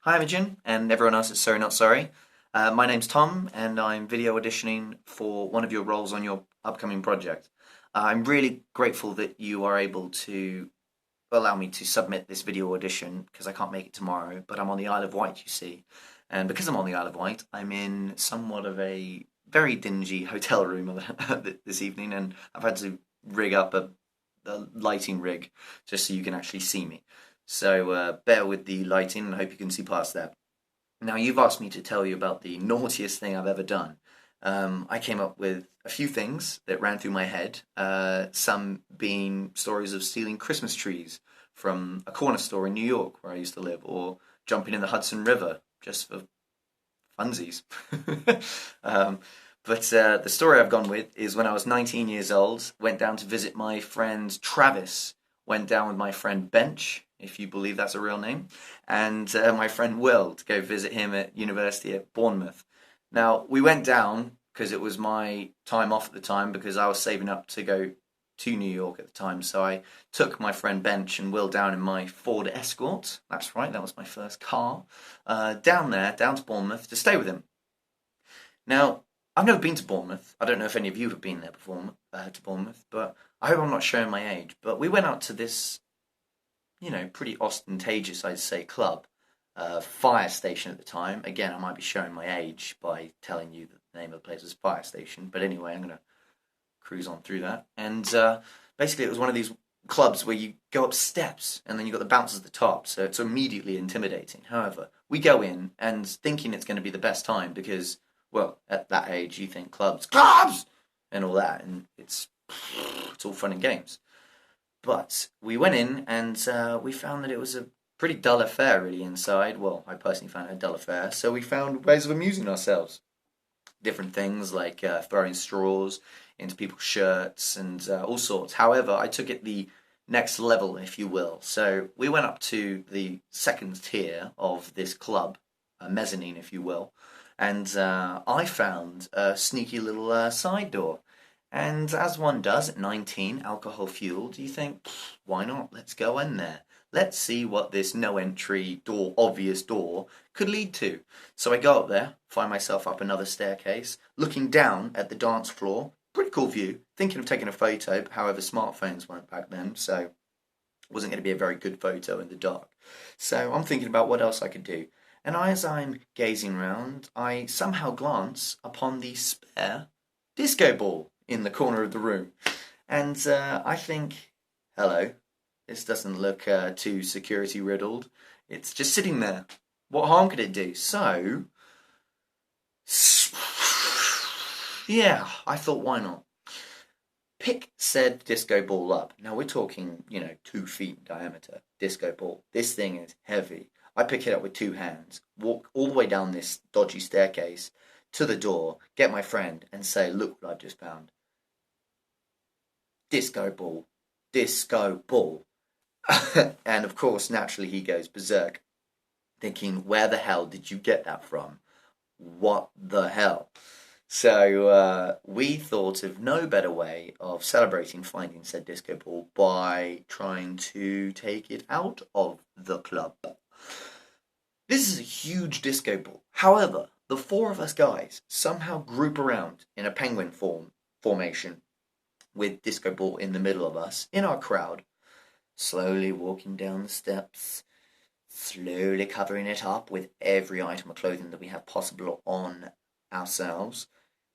Hi Imogen and everyone else at Sorry Not Sorry. My name's Tom and I'm video auditioning for one of your roles on your upcoming project. I'm really grateful that you are able to allow me to submit this video audition because I can't make it tomorrow, but I'm on the Isle of Wight, you see. And because I'm on the Isle of Wight, I'm in somewhat of a very dingy hotel room this evening, and I've had to rig up a lighting rig just so you can actually see me. So bear with the lighting and I hope you can see past that. Now, you've asked me to tell you about the naughtiest thing I've ever done. I came up with a few things that ran through my head, some being stories of stealing Christmas trees from a corner store in New York where I used to live, or jumping in the Hudson River just for funsies. um, but the story I've gone with is when I was 19 years old, went down to visit my friend Travis, went down with my friend Bench, if you believe that's a real name, and my friend Will to go visit him at university at Bournemouth. Now, we went down because it was my time off at the time because I was saving up to go to New York at the time. So I took my friend Bench and Will down in my Ford Escort. That's right, that was my first car. Down there, down to Bournemouth to stay with him. Now, I've never been to Bournemouth. I don't know if any of you have been there before, to Bournemouth, but I hope I'm not showing my age. But we went out to this, pretty ostentatious, I'd say, club, fire station at the time. Again, I might be showing my age by telling you that the name of the place was Fire Station. But anyway, I'm going to cruise on through that. And basically, it was one of these clubs where you go up steps and then you've got the bouncers at the top. So it's immediately intimidating. However, we go in and thinking it's going to be the best time because, well, at that age, you think clubs, and all that. And it's all fun and games. But we went in and we found that it was a pretty dull affair, really, inside. Well, I personally found it a dull affair. So we found ways of amusing ourselves. Different things like throwing straws into people's shirts and all sorts. However, I took it the next level, if you will. So we went up to the second tier of this club, a mezzanine, if you will, and I found a sneaky little side door. And as one does at 19, alcohol fueled, you think, why not? Let's go in there. Let's see what this no entry door, obvious door, could lead to. So I go up there, find myself up another staircase, looking down at the dance floor. Pretty cool view. Thinking of taking a photo, however, smartphones weren't back then, so it wasn't going to be a very good photo in the dark. So I'm thinking about what else I could do. And as I'm gazing round, I somehow glance upon the spare disco ball in the corner of the room. And I think, hello, this doesn't look too security riddled. It's just sitting there. What harm could it do? So, yeah, I thought, why not? Pick said disco ball up. Now we're talking, 2 feet in diameter. Disco ball. This thing is heavy. I pick it up with 2 hands, walk all the way down this dodgy staircase to the door, get my friend, and say, look what I've just found. Disco ball. Disco ball. And of course, naturally, he goes berserk, thinking, where the hell did you get that from? What the hell? So we thought of no better way of celebrating finding said disco ball by trying to take it out of the club. This is a huge disco ball. However, the four of us guys somehow group around in a penguin formation with disco ball in the middle of us, in our crowd, slowly walking down the steps, slowly covering it up with every item of clothing that we have possible on ourselves,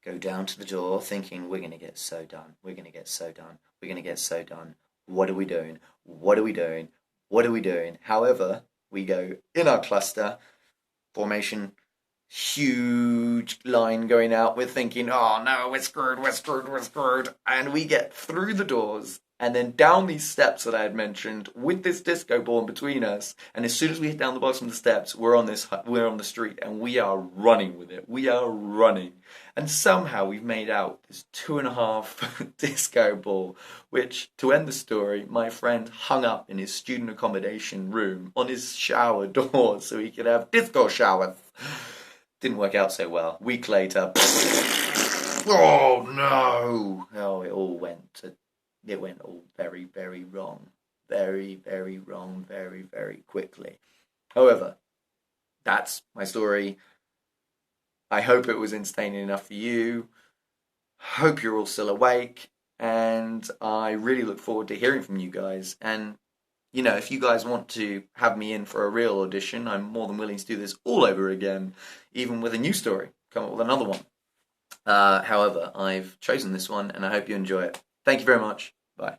go down to the door thinking, we're going to get so done, we're going to get so done, we're going to get so done, what are we doing, what are we doing, what are we doing? However, we go in our cluster formation, huge line going out. We're thinking, oh no, we're screwed, we're screwed, we're screwed. And we get through the doors and then down these steps that I had mentioned with this disco ball in between us. And as soon as we hit down the bottom of the steps, we're on the street and we are running with it. We are running. And somehow we've made out this 2.5 disco ball, which, to end the story, my friend hung up in his student accommodation room on his shower door so he could have disco showers. Didn't work out so well. A week later, oh no! Oh, it went all very, very wrong. Very, very wrong, very, very quickly. However, that's my story. I hope it was entertaining enough for you. Hope you're all still awake, and I really look forward to hearing from you guys. And if you guys want to have me in for a real audition, I'm more than willing to do this all over again, even with a new story. Come up with another one. However, I've chosen this one, and I hope you enjoy it. Thank you very much. Bye.